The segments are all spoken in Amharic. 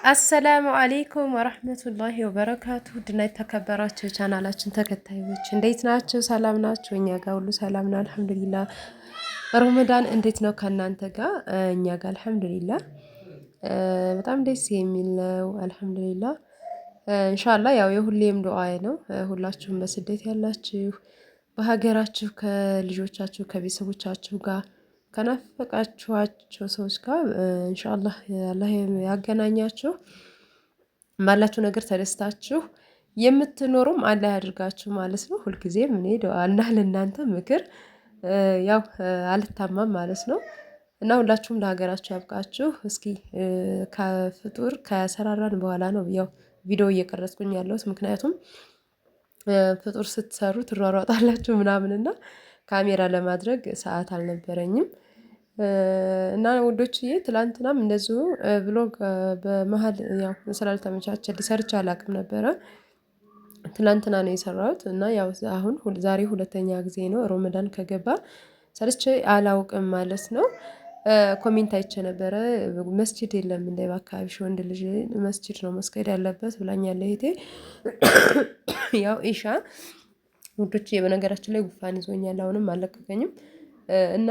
አሰላሙ አሌይኩም ወረህመቱላሂ ወበረካቱ ድና የተከበራችሁ ቻናላችን ተከታዮች እንዴት ናቸው? ሰላም ናቸው? እኛ ጋር ሁሉ ሰላም ነው አልሐምዱሊላህ። ረመዳን እንዴት ነው ከእናንተ ጋር? እኛ ጋር አልሐምዱሊላህ በጣም ደስ የሚል ነው አልሐምዱሊላህ። ኢንሻአላህ ያው የሁሌም ዱዓዬ ነው። ሁላችሁም በስደት ያላችሁ በሀገራችሁ ከልጆቻችሁ ከቤተሰቦቻችሁ ጋር ከናፈቃችኋቸው ሰዎች ጋር ኢንሻአላህ አላህ ያገናኛችሁ። ባላችሁ ነገር ተደስታችሁ የምትኖሩም አላህ ያድርጋችሁ ማለት ነው። ሁልጊዜም እኔ ዱዓና ለእናንተ ምክር ያው አልታማም ማለት ነው። እና ሁላችሁም ለሀገራችሁ ያብቃችሁ። እስኪ ከፍጡር ከሰራራን በኋላ ነው ያው ቪዲዮ እየቀረጽኩኝ ያለሁት ምክንያቱም ፍጡር ስትሰሩ ትሯሯጣላችሁ ምናምን እና ካሜራ ለማድረግ ሰዓት አልነበረኝም። እና ውዶችዬ ትላንትናም እንደዚሁ ብሎግ በመሃል ያው ስላልተመቻቸልኝ ሰርቼ አላውቅም ነበረ። ትላንትና ነው የሰራሁት እና ያው አሁን ዛሬ ሁለተኛ ጊዜ ነው ረመዳን ከገባ ሰርቼ አላውቅም ማለት ነው። ኮሜንት አይቼ ነበረ መስጂድ የለም እንደ በአካባቢሽ ወንድ ልጅ መስጂድ ነው መስገድ ያለበት ብላኛለች እህቴ። ያው ኢሻ ውዶቼ በነገራችን ላይ ጉፋን ይዞኛል አሁንም አልለቀቀኝም። እና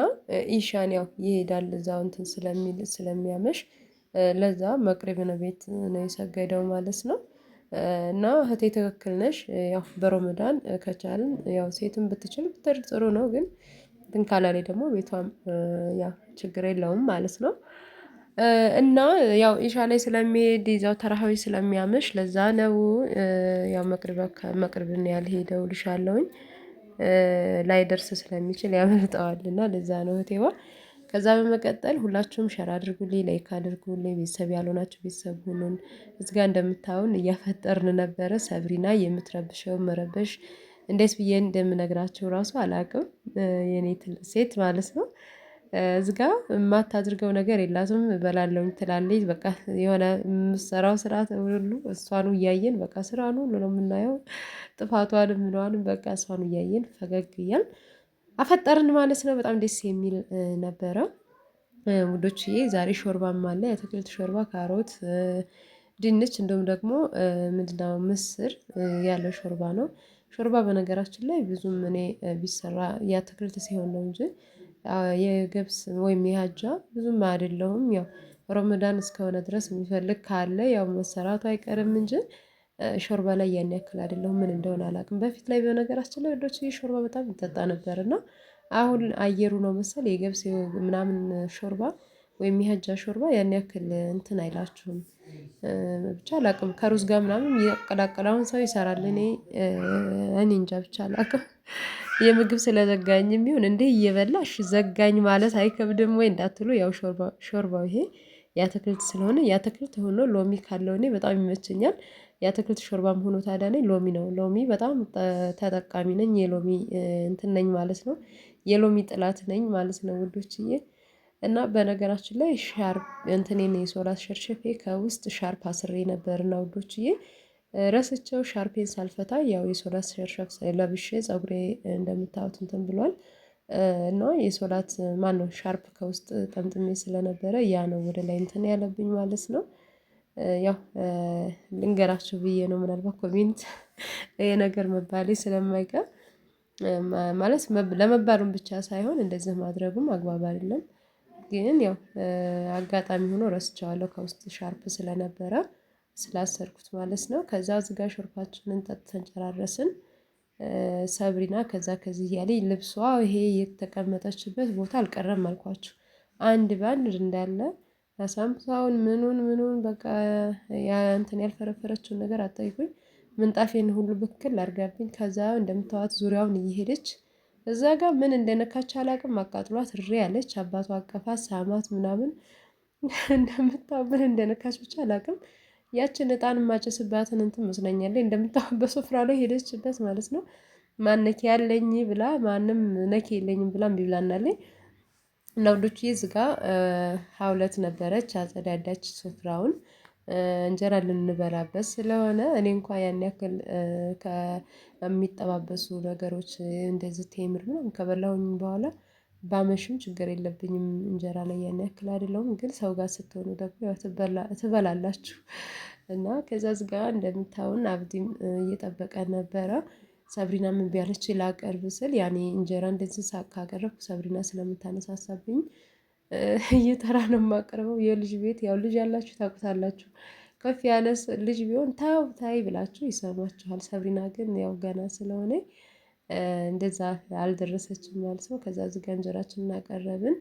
ኢሻን ያው ይሄዳል እዛው እንትን ስለሚል ስለሚያመሽ ለዛ መቅሪብ ነው ቤት ነው የሰገደው ማለት ነው። እና እህቴ ትክክል ነሽ። ያው በረመዳን ከቻልን ያው ሴትም ብትችል ብትሄድ ጥሩ ነው። ግን እንትን ካላለኝ ደግሞ ቤቷም ያው ችግር የለውም ማለት ነው። እና ያው ኢሻ ላይ ስለሚሄድ ይዛው ተራሃዊ ስለሚያመሽ ለዛ ነው ያው መቅሪብን ያልሄደው ልሻለሁኝ ላይደርስ ስለሚችል ያመልጠዋልና ለዛ ነው እህቴዋ። ከዛ በመቀጠል ሁላችሁም ሸር አድርጉልኝ ላይክ አድርጉልኝ ቤተሰብ ያልሆናችሁ ቤተሰብ ሁኑን። እዚህ ጋር እንደምታዩን እያፈጠርን ነበረ። ሰብሪና የምትረብሸው መረበሽ እንዴት ብዬ እንደምነግራችሁ ራሱ አላውቅም። የኔ ትልቅ ሴት ማለት ነው። እዚህ ጋር የማታድርገው ነገር የላትም እበላለሁኝ ትላለች። በቃ የሆነ የምትሰራው ስራ ሁሉ እሷኑ እያየን በቃ ስራኑ ሁሉ ነው የምናየው። ጥፋቷንም ምኗንም በቃ እሷኑ እያየን ፈገግ እያልን አፈጠርን ማለት ነው። በጣም ደስ የሚል ነበረ ውዶችዬ። ዛሬ ሾርባም አለ የአትክልት ሾርባ፣ ካሮት፣ ድንች እንዲሁም ደግሞ ምንድነው ምስር ያለው ሾርባ ነው። ሾርባ በነገራችን ላይ ብዙም እኔ ቢሰራ የአትክልት ሲሆን ነው እንጂ የገብስ ወይም የአጃ ብዙም አይደለሁም። ያው ረመዳን እስከሆነ ድረስ የሚፈልግ ካለ ያው መሰራቱ አይቀርም እንጂ ሾርባ ላይ ያን ያክል አይደለሁም። ምን እንደሆነ አላውቅም። በፊት ላይ በነገራችን ላይ ወዶች ሾርባ በጣም ይጠጣ ነበር እና አሁን አየሩ ነው መሰል የገብስ ምናምን ሾርባ ወይም የአጃ ሾርባ ያን ያክል እንትን አይላችሁም። ብቻ አላውቅም ከሩዝ ጋር ምናምን እየቀላቀለ አሁን ሰው ይሰራል። እኔ እንጃ ብቻ አላውቅም። የምግብ ስለዘጋኝም ይሁን እንዴ እየበላሽ ዘጋኝ ማለት አይከብድም ወይ እንዳትሉ ያው ሾርባው ይሄ የአትክልት ስለሆነ የአትክልት ሆኖ ሎሚ ካለው እኔ በጣም ይመቸኛል። የአትክልት ሾርባም ሆኖ ታዲያ እኔ ሎሚ ነው ሎሚ በጣም ተጠቃሚ ነኝ። የሎሚ እንትን ነኝ ማለት ነው። የሎሚ ጥላት ነኝ ማለት ነው ውዶችዬ። እና በነገራችን ላይ ሻርፕ እንትኔን የሶላት ሸርሸፌ ከውስጥ ሻርፕ አስሬ ነበርና ውዶችዬ ረስቸው ሻርፔን ሳልፈታ ያው የሶላት ሸርሸፍ ለብሼ ፀጉሬ እንደምታዩት እንትን ብሏል። እና የሶላት ማነው ሻርፕ ከውስጥ ጠምጥሜ ስለነበረ ያ ነው ወደ ላይ እንትን ያለብኝ ማለት ነው። ያው ልንገራችሁ ብዬ ነው ምናልባት ኮሜንት ይሄ ነገር መባሌ ስለማይቀር ማለት ለመባሉም ብቻ ሳይሆን እንደዚህ ማድረጉም አግባብ አይደለም። ግን ያው አጋጣሚ ሆኖ ረስቸዋለሁ ከውስጥ ሻርፕ ስለነበረ ስላሰርኩት ማለት ነው። ከዛ እዚህ ጋር ሾርባችንን ጠጥተን ጨራረስን። ሰብሪና ከዛ ከዚህ እያለኝ ልብሷ ይሄ የተቀመጠችበት ቦታ አልቀረም አልኳችሁ። አንድ በአንድ እንዳለ ሳምሳውን ምኑን በቃ ያ እንትን ያልፈረፈረችውን ነገር አጠይቁኝ። ምንጣፌን ሁሉ ብክል አድርጋብኝ ከዛ እንደምታዋት ዙሪያውን እየሄደች እዛ ጋር ምን እንደነካች አላውቅም። አቃጥሏት እሪ ያለች አባቷ አቀፋት ሳማት ምናምን እንደምታው ምን እንደነካች ብቻ አላውቅም። ያችን እጣን የማጨስባትን እንትን መስለኛለች እንደምታው በሶፍራ ላይ ሄደችበት ማለት ነው። ማን ነኪ ያለኝ ብላ ማንም ነኪ የለኝም ብላ እምቢ ብላናለች። እና ውዶችዬ እዚህ ጋር ሀውለት ነበረች አጸዳዳች ስፍራውን እንጀራ ልንበላበት ስለሆነ እኔ እንኳን ያን ያክል ከሚጠባበሱ ነገሮች እንደዚህ ቴምር ምናምን ከበላሁኝ በኋላ ባመሽም ችግር የለብኝም እንጀራ ላይ ያን ያክል አይደለሁም። ግን ሰው ጋር ስትሆኑ ደግሞ ያው ትበላላችሁ እና ከዛ ዝጋ እንደምታዩን አብዲም እየጠበቀ ነበረ። ሰብሪና ምን ቢያለች ላቀርብ ስል ያኔ እንጀራ እንደዚህ ሳቅ ካቀረብኩ ሰብሪና ስለምታነሳሳብኝ እየተራ ነው የማቀርበው። የልጅ ቤት ያው ልጅ ያላችሁ ታውቁታላችሁ። ከፍ ያለ ልጅ ቢሆን ታው ታይ ብላችሁ ይሰማችኋል። ሰብሪና ግን ያው ገና ስለሆነ እንደዛ አልደረሰችም ማለት ነው። ከዛ እዚህ ጋር እንጀራችንን አቀረብን።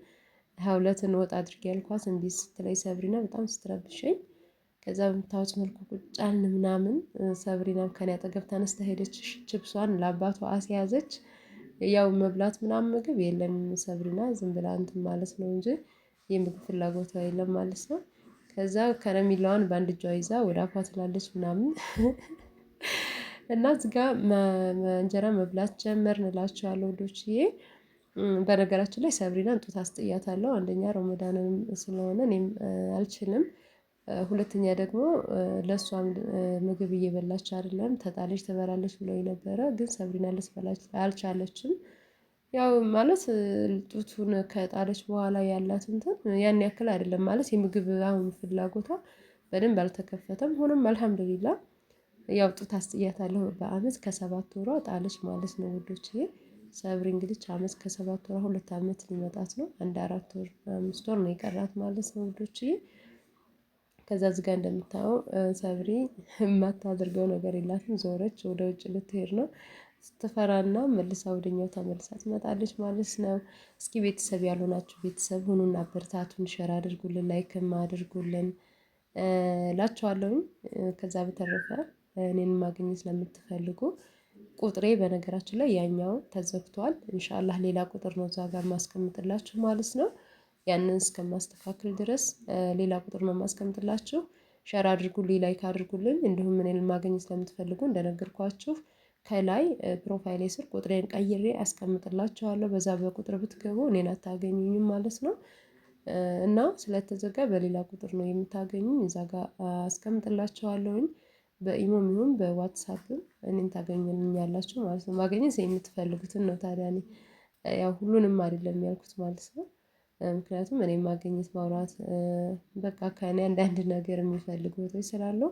ሁለትን ወጥ አድርጌ ያልኳት እምቢ ስትለኝ ሰብሪና በጣም ስትረብሸኝ ከዛ በምታዩት መልኩ ቁጭ አልን ምናምን። ሰብሪናም ከኔ አጠገብ ተነስታ ሄደች፣ ችብሷን ለአባቷ አስያዘች። ያው መብላት ምናምን ምግብ የለም ሰብሪና ዝም ብላ እንትን ማለት ነው እንጂ የምግብ ፍላጎቷ የለም ማለት ነው። ከዛ ከረሚላዋን በአንድ እጇ ይዛ ወደ አፏ ትላለች ምናምን እና እዚጋ እንጀራ መብላት ጀመርን እላችኋለሁ ውዶችዬ። በነገራችን ላይ ሰብሪናን ጡት አስጥያታለሁ። አንደኛ ረመዳንም ስለሆነ እኔም አልችልም፣ ሁለተኛ ደግሞ ለእሷም ምግብ እየበላች አይደለም ተጣለች ትበላለች ብለው ነበረ። ግን ሰብሪና ልትበላች አልቻለችም። ያው ማለት ጡቱን ከጣለች በኋላ ያላት እንትን ያን ያክል አይደለም ማለት የምግብ አሁን ፍላጎቷ በደንብ አልተከፈተም። ሆኖም አልሐምዱሊላ ያው ጡት አስጥያታለሁ። በአመት ከ7 ወሯ ጣለች ማለት ነው ውዶችዬ። ሰብሪ እንግዲህ አመት ከ7 ወሯ 2 አመት ሊመጣት ነው። 4 ወር 5 ወር ነው የቀራት ማለት ነው ውዶችዬ። ከዛ እዚህ ጋር እንደምታየው ሰብሪ የማታደርገው ነገር የላትም። ዞረች ወደ ውጭ ልትሄድ ነው። ስትፈራና መልሳ ወደኛው ተመልሳ ትመጣለች ማለት ነው። እስኪ ቤተሰብ ያልሆናችሁ ቤተሰብ ሁኑና አበርታቱን፣ ሸር አድርጉልን፣ ላይክም አድርጉልን እላችኋለሁኝ። ከዛ በተረፈ እኔን ማግኘት ለምትፈልጉ ቁጥሬ በነገራችን ላይ ያኛው ተዘግቷል። ኢንሻአላህ ሌላ ቁጥር ነው እዛ ጋር ማስቀምጥላችሁ ማለት ነው። ያንን እስከማስተካከል ድረስ ሌላ ቁጥር ነው ማስቀምጥላችሁ። ሸር አድርጉልኝ፣ ላይክ አድርጉልኝ። እንዲሁም እኔን ማግኘት ለምትፈልጉ እንደነገርኳችሁ ከላይ ፕሮፋይሌ ስር ቁጥሬን ቀይሬ አስቀምጥላችኋለሁ። በዛ በቁጥር ብትገቡ እኔን አታገኙኝም ማለት ነው። እና ስለተዘጋ በሌላ ቁጥር ነው የምታገኙኝ። እዛ ጋር አስቀምጥላችኋለሁኝ። በኢሞም ይሁን በዋትሳፕም እኔን ታገኙኛላችሁ ማለት ነው። ማግኘት የምትፈልጉትን ነው። ታዲያ እኔ ያው ሁሉንም አይደለም ያልኩት ማለት ነው። ምክንያቱም እኔ ማግኘት ማውራት በቃ ከእኔ አንዳንድ ነገር የሚፈልጉ እህቶች ስላሉ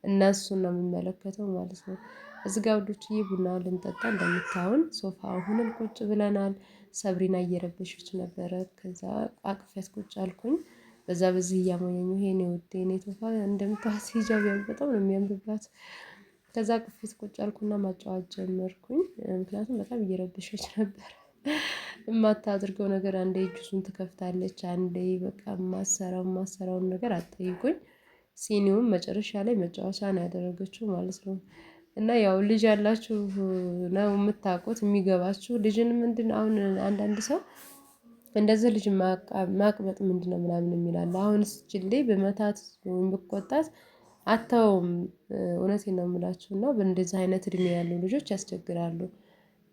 እነሱን ነው የሚመለከተው ማለት ነው። እዚህ ጋር ውዶችዬ ቡና ልንጠጣ እንደምታዩን ሶፋ አሁንም ቁጭ ብለናል። ሰብሪና እየረበሸች ነበረ። ከዛ አቅፌያት ቁጭ አልኩኝ። በዛ በዚህ እያሞኘኝ ይሄኔ ውዴ እኔ ቶፋ እንደምታዩት ሂጃብ በጣም ነው የሚያምርባት። ከዛ አቅፌት ቁጭ አልኩና ማጫወት ጀመርኩኝ። ምክንያቱም በጣም እየረበሸች ነበር። የማታደርገው ነገር አንዴ ጁሱን ትከፍታለች፣ አንዴ በቃ ማሰራውን ነገር አትጠይቁኝ። ሲኒውም መጨረሻ ላይ መጫወቻ ነው ያደረገችው ማለት ነው። እና ያው ልጅ ያላችሁ ነው የምታውቁት የሚገባችሁ። ልጅን ምንድን አሁን አንዳንድ ሰው እንደዚህ ልጅ ማቅበጥ ምንድነው ምናምን የሚላል። አሁን ስችሌ በመታት ወይም ብቆጣት አተውም። እውነቴን ነው የምላችሁ። እና በእንደዚህ አይነት እድሜ ያሉ ልጆች ያስቸግራሉ።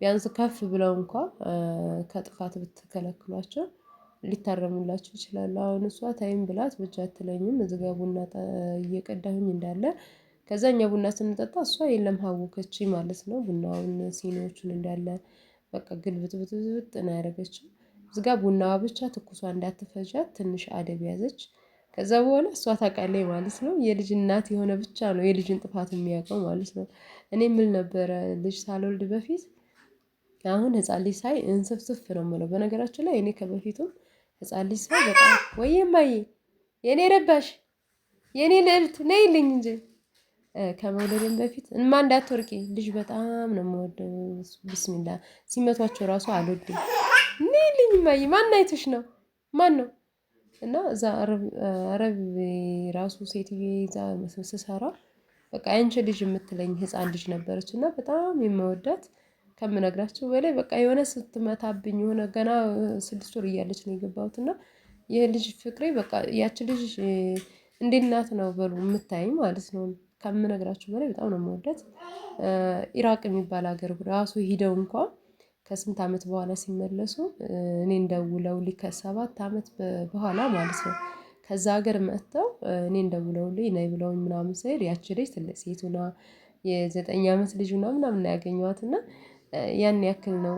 ቢያንስ ከፍ ብለው እንኳ ከጥፋት ብትከለክሏቸው ሊታረሙላችሁ ይችላሉ። አሁን እሷ ታይም ብላት ብቻ አትለኝም። እዚህ ጋር ቡና እየቀዳሁኝ እንዳለ ከዛኛ ቡና ስንጠጣ እሷ የለም ሀወከች ማለት ነው። ቡናውን ሲኒዎቹን እንዳለ በቃ ግልብጥብጥብጥ ነው ያደረገችው። እዚጋ ቡናዋ ብቻ ትኩሷ እንዳትፈጃት ትንሽ አደብ ያዘች። ከዛ በኋላ እሷ ታውቃለች ማለት ነው። የልጅ እናት የሆነ ብቻ ነው የልጅን ጥፋት የሚያውቀው ማለት ነው። እኔ የምል ነበረ ልጅ ሳልወልድ በፊት አሁን ህፃን ልጅ ሳይ እንስፍስፍ ነው የምለው። በነገራችን ላይ እኔ ከበፊቱም ህፃን ልጅ ሳይ በጣም ወይዬ እማዬ የኔ ረባሽ የኔ ልዕልት ነይልኝ እንጂ ከመውለድም በፊት እማ እንዳትወርቂ ልጅ በጣም ነው የምወደው። ቢስሚላ ሲመቷቸው ራሱ አልወድም። ነይልኝ እማዬ ማን አይቶሽ ነው ማን ነው? እና እዛ አረብ ራሱ ሴትዬ ይዛ ስሰራ በቃ ያንቺ ልጅ የምትለኝ ህፃን ልጅ ነበረች እና በጣም የምወዳት ከምነግራችሁ በላይ በቃ የሆነ ስትመታብኝ የሆነ ገና 6 ወር እያለች ነው የገባሁት እና የልጅ ፍቅሬ በቃ ያቺ ልጅ እንደ እናት ነው በሉ የምታይኝ ማለት ነው። ከምነግራችሁ በላይ በጣም ነው የምወዳት። ኢራቅ የሚባል ሀገር ራሱ ሂደው እንኳን ከስንት አመት በኋላ ሲመለሱ እኔን ደውለውልኝ ከ7 አመት በኋላ ማለት ነው ከዛ ሀገር መጥተው እኔን ደውለውልኝ ነይ ብለውኝ ምናምን ስሄድ ያቺ ልጅ ትልቅ ሴት ሆና የ9 አመት ልጅ ሆና ምናምን ያገኘኋት እና ያን ያክል ነው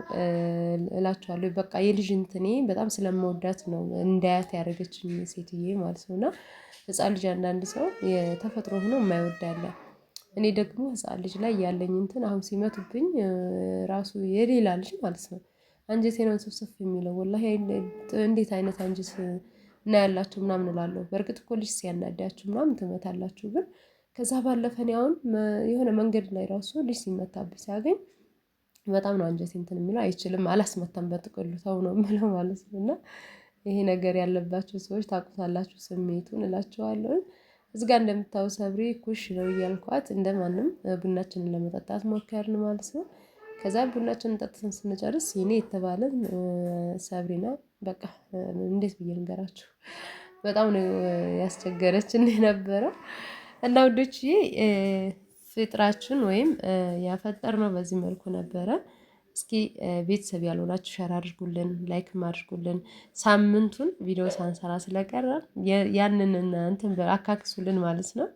እላችኋለሁ። በቃ የልጅ እንትኔ በጣም ስለምወዳት ነው እንዳያት ያደረገችኝ ሴትዬ ማለት ነው። እና ህፃን ልጅ አንዳንድ ሰው የተፈጥሮ ሆኖ የማይወድ አለ። እኔ ደግሞ ህፃን ልጅ ላይ ያለኝ እንትን አሁን ሲመቱብኝ ራሱ የሌላ ልጅ ማለት ነው አንጀቴ ነው ስፍስፍ የሚለው ወላሂ። እንዴት አይነት አንጀት እና ያላችሁ ምናምን እላለሁ። በእርግጥ እኮ ልጅ ሲያናዳችሁ ምናምን ትመታላችሁ። ግን ከዛ ባለፈ እኔ አሁን የሆነ መንገድ ላይ ራሱ ልጅ ሲመታብኝ ሲያገኝ በጣም ነው አንጀቴ እንትን የሚለው። አይችልም አላስመታም በጥቅሉ ተው ነው የምለው ማለት ነው። እና ይሄ ነገር ያለባቸው ሰዎች ታውቁታላችሁ ስሜቱን እላችኋለሁ። እዚህ ጋር እንደምታዩ ሰብሪ ኩሽ ነው እያልኳት እንደማንም ቡናችንን ለመጠጣት ሞከርን ማለት ነው። ከዛ ቡናችንን ጠጥተን ስንጨርስ የኔ የተባለን ሰብሪና በቃ እንዴት ብዬ ልንገራችሁ በጣም ነው ያስቸገረችን የነበረው። እና ውዶችዬ ፍጥራችን ወይም ያፈጠርነው በዚህ መልኩ ነበረ። እስኪ ቤተሰብ ያልሆናችሁ ሸር አድርጉልን፣ ላይክም አድርጉልን። ሳምንቱን ቪዲዮ ሳንሰራ ስለቀረ ያንን እንትን አካክሱልን ማለት ነው።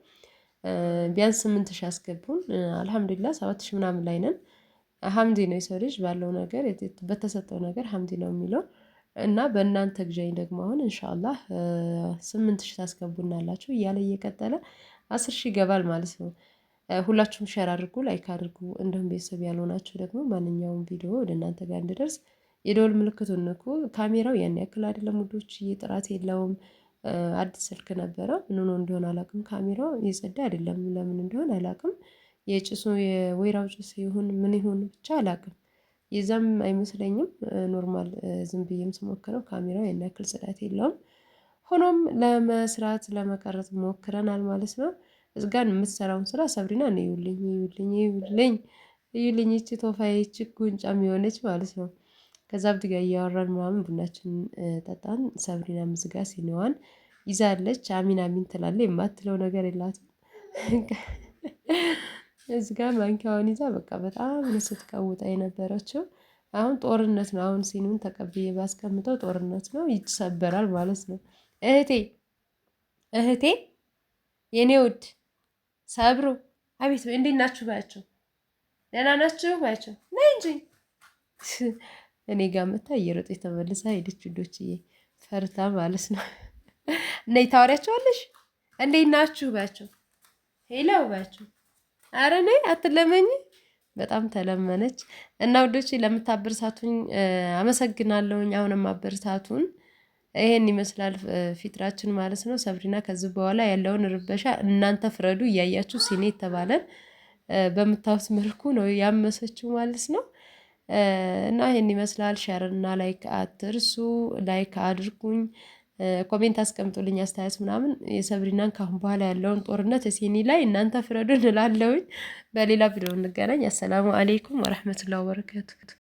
ቢያንስ 8,000 አስገቡን። አልሐምዱሊላህ 7,000 ምናምን ላይ ነን። ሀምዲ ነው የሰው ልጅ ባለው ነገር በተሰጠው ነገር ሀምዲ ነው የሚለው እና በእናንተ ግዣኝ ደግሞ አሁን ኢንሻአላህ 8,000 ታስገቡናላችሁ እያለ እየቀጠለ 10,000 ይገባል ማለት ነው። ሁላችሁም ሼር አድርጉ፣ ላይክ አድርጉ። እንዲሁም ቤተሰብ ያልሆናችሁ ደግሞ ማንኛውም ቪዲዮ ወደ እናንተ ጋር እንዲደርስ የደወል ምልክቱን ንኩ። ካሜራው ያን ያክል አይደለም ውዶች፣ ጥራት የለውም። አዲስ ስልክ ነበረ ምን ሆኖ እንደሆነ አላውቅም። ካሜራው የጸዳ አይደለም፣ ለምን እንደሆነ አላውቅም። የጭሱ የወይራው ጭስ ይሁን ምን ይሁን ብቻ አላውቅም። የዛም አይመስለኝም። ኖርማል ዝም ብዬም ስሞክረው ካሜራው ያን ያክል ጽዳት የለውም። ሆኖም ለመስራት ለመቀረጽ ሞክረናል ማለት ነው። እዝጋን የምትሰራውን ስራ ሰብሪና ነው ይዩልኝ እቺ ቶፋዬ እቺ ጉንጫም የሆነች ማለት ነው። ከዛ ብድ ጋር እያወራን ምናምን ቡናችን ጠጣን። ሰብሪና ምዝጋ ሲኒዋን ይዛለች። አሚን አሚን ትላለች። የማትለው ነገር የላትም። እዚህ ጋር ማንኪያውን ይዛ በቃ በጣም ነው ስትቀውጣ የነበረችው። አሁን ጦርነት ነው። አሁን ሲኒውን ተቀብዬ ባስቀምጠው ጦርነት ነው፣ ይሰበራል ማለት ነው። እህቴ የኔ ውድ ሰብሩ፣ አቤት እንዴት ናችሁ ባያቸው፣ ደህና ናችሁ ባያቸው። ነይ እንጂ እኔ ጋር መታ እየሮጠች ተመልሳ ሄደች። ውዶችዬ ፈርታ ማለት ነው። ነይ ታወሪያቸዋለሽ። እንዴት ናችሁ ባያቸው፣ ሄለው ባያቸው። አረ ነይ አትለመኝ። በጣም ተለመነች። እና ውዶች ለምታበረታቱኝ አመሰግናለሁኝ። አሁንም አበረታቱን። ይሄን ይመስላል ፊጥራችን ማለት ነው። ሰብሪና ከዚህ በኋላ ያለውን ርበሻ እናንተ ፍረዱ። እያያችሁ ሲኔ የተባለን በምታዩት መልኩ ነው ያመሰችው ማለት ነው። እና ይሄን ይመስላል። ሼር እና ላይክ አትርሱ። ላይክ አድርጉኝ። ኮሜንት አስቀምጡልኝ አስተያየት ምናምን። የሰብሪናን ካሁን በኋላ ያለውን ጦርነት ሲኒ ላይ እናንተ ፍረዱ እንላለሁኝ። በሌላ ቪዲዮ እንገናኝ። አሰላሙ አሌይኩም ወረህመቱላሂ ወበረካቱ።